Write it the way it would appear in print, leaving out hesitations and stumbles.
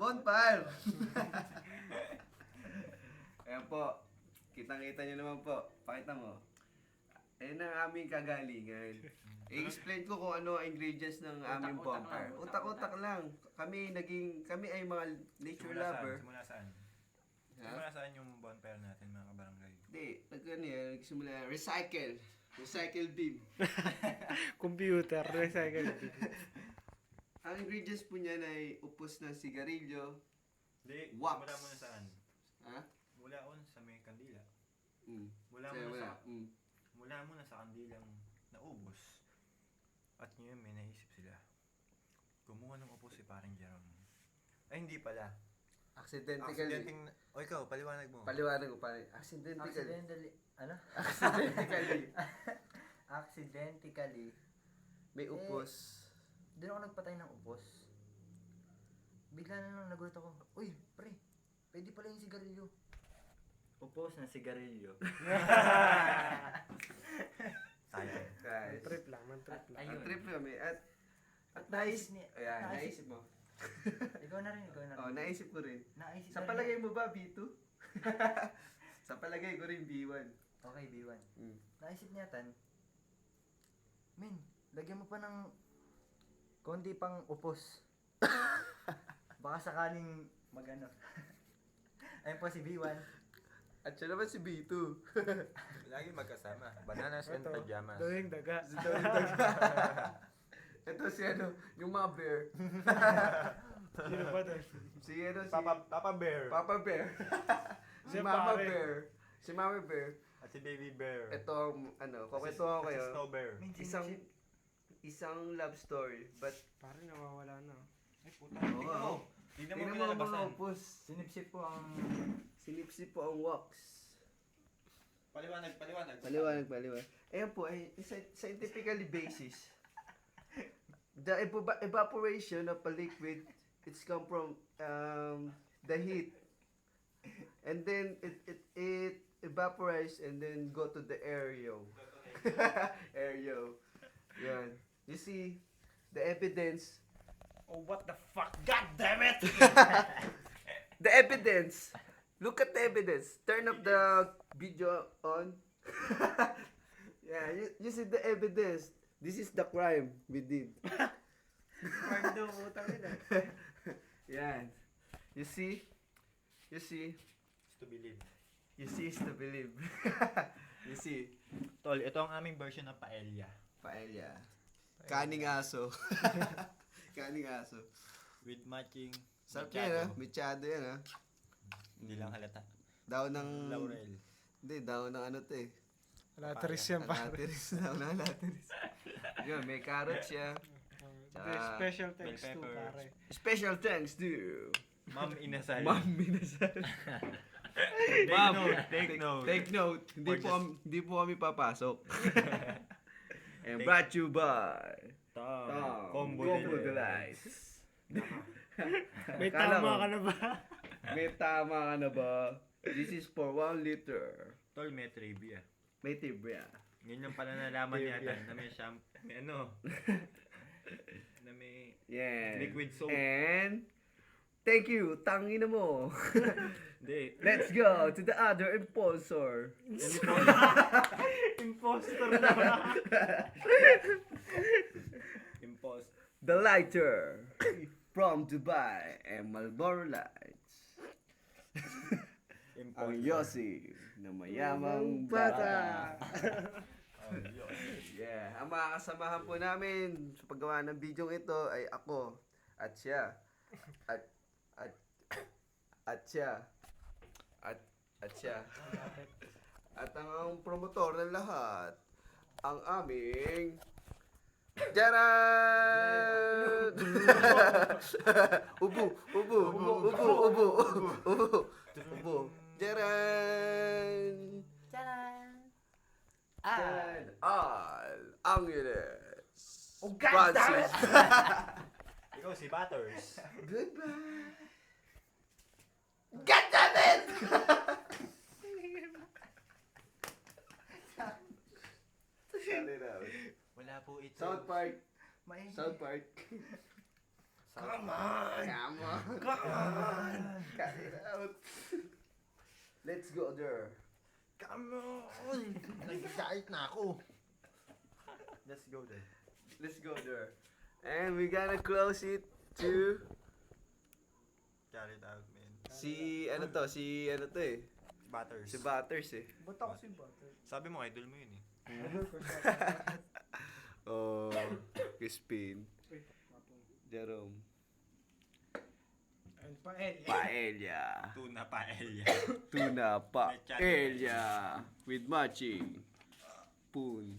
Bonfire! Ayan po. Kitang-kita nyo naman po. Pakita mo. Ayan ang aming kagalingan. I-explain ko kung ano ang ingredients ng aming bonfire. Utak-utak lang. Kami ay mga nature lover. Simula saan? Ha? Simula saan yung bonfire natin mga kabarangay? Hindi. Nagsimula. Recycle. Recycle beam. Computer, recycle. Ang ingredients po niyan ay upos ng sigarilyo. Hindi, Wax. mula muna saan? Ha? Mula sa may kandila. Mula Sa'yo muna wala. sa mula muna sa kandilang naubos. At ngayon may naisip sila. Gumawa ng upos si paring Jerome. Ay hindi pala. Accidentally. O ikaw, paliwanag mo. Paliwanag ko pa. Accidentally. Ano? Accidentally. Accidentally. May upos. Doon ako nagpatay ng upos. Bigla na lang nagulat ako. Uy, pre, pwede pala yung sigarilyo. Upos na sigarilyo. Sayang. Guys. Trip lang, man trip lang. Ang Ayun. trip kami. At naisip niya. ayan, naisip mo. Ikaw na rin. Oh, naisip ko rin. Naisip Sa na rin. palagay mo ba, B2? Sa palagay ko rin, B1. Okay, B1. Mm. Naisip niya tan. Men, lagyan mo pa ng konti pang upos. Baka sakaling magano. Ayun po si B1. At siya naman si B2. Lagi magkasama. Bananas and pajamas. Doing daga. Ito si yung mga bear. Sino ba doon? Si Papa Bear. Papa Bear. si Si Mama pare. Bear. Si Mama Bear. At si Baby Bear. Ito ang, kukwentuhan ko Si kayo. Snow Bear. Isang love story. But, Parang nawawala na. Ay puta. Oo, Tingnan mo. Tingnan mo tingnan mo ang mga pinalabasan. upos. Sinipsip po ang Sinipsip po ang wax. Paliwanag. Paliwanag. Ayan po, ay scientifically basis. The evaporation of a liquid, it's come from the heat. And then it evaporates and then go to the aereo. Aereo. Yan. You see, the evidence. Oh, what the fuck? God damn it! The evidence. Look at the evidence. Turn up the video on. Yeah, you see the evidence. This is the crime we did. Crime daw, utang nila. Yan. You see? It's to believe. You see is to believe. You see? Tol, ito ang aming version ng paella. Paella. Kaning aso. Kaning aso. With matching Sarap machado. yan ha. Michado yan ha. Hindi lang halata. Daw ng... Laurel. Hindi, daw ng ano to eh. Lateris yan, pare. Lateris. Daw ng lateris. Yun, may carrots siya. Special thanks bell to, pepper. pare. Special thanks to Ma'am Inasal. Ma'am Minasal. Take note. Take note. Hindi po kami papasok. And Take- brought you by Combo Delights. May Kala tama ko. ka na ba? May tama ka na ba? This is for 1 liter. Tol, may trivia. May tibia. Ngayon lang pala nalaman yata na may may na may Yeah. liquid soap. And thank you. Tangina mo. Hindi. Let's go to the other impulsor. Imposter na. Impulse. The lighter from Dubai and Marlboro Lights. Ang Yossi na mayamang bata. Oh, yun. Yeah, ang mga kasamahan po namin sa paggawa ng video ito ay ako at siya. At siya. At siya. At ang promotor ng lahat, ang aming Jaran! Ubo. Jaran! Charan! Jaran! Al Angeles! Oh, God damn it! Ikaw si Butters. Goodbye! God damn it! Wala po ito. South Park. Maingay. South Park. Come on! Come on! Come on! Cut it out! Let's go there. Come on! Nagkakait na ako. Let's go there. Let's go there. And we gonna close it to Carry it out, man. si ano to eh. Butters. Si Butters eh. Ba't ako si Butter? Sabi mo, idol mo yun eh. Oh, Crispin. Wait, mapong. Jerome. Ayun pa, El. Paella. Tuna paella. Tuna paella. With matching. Spoon.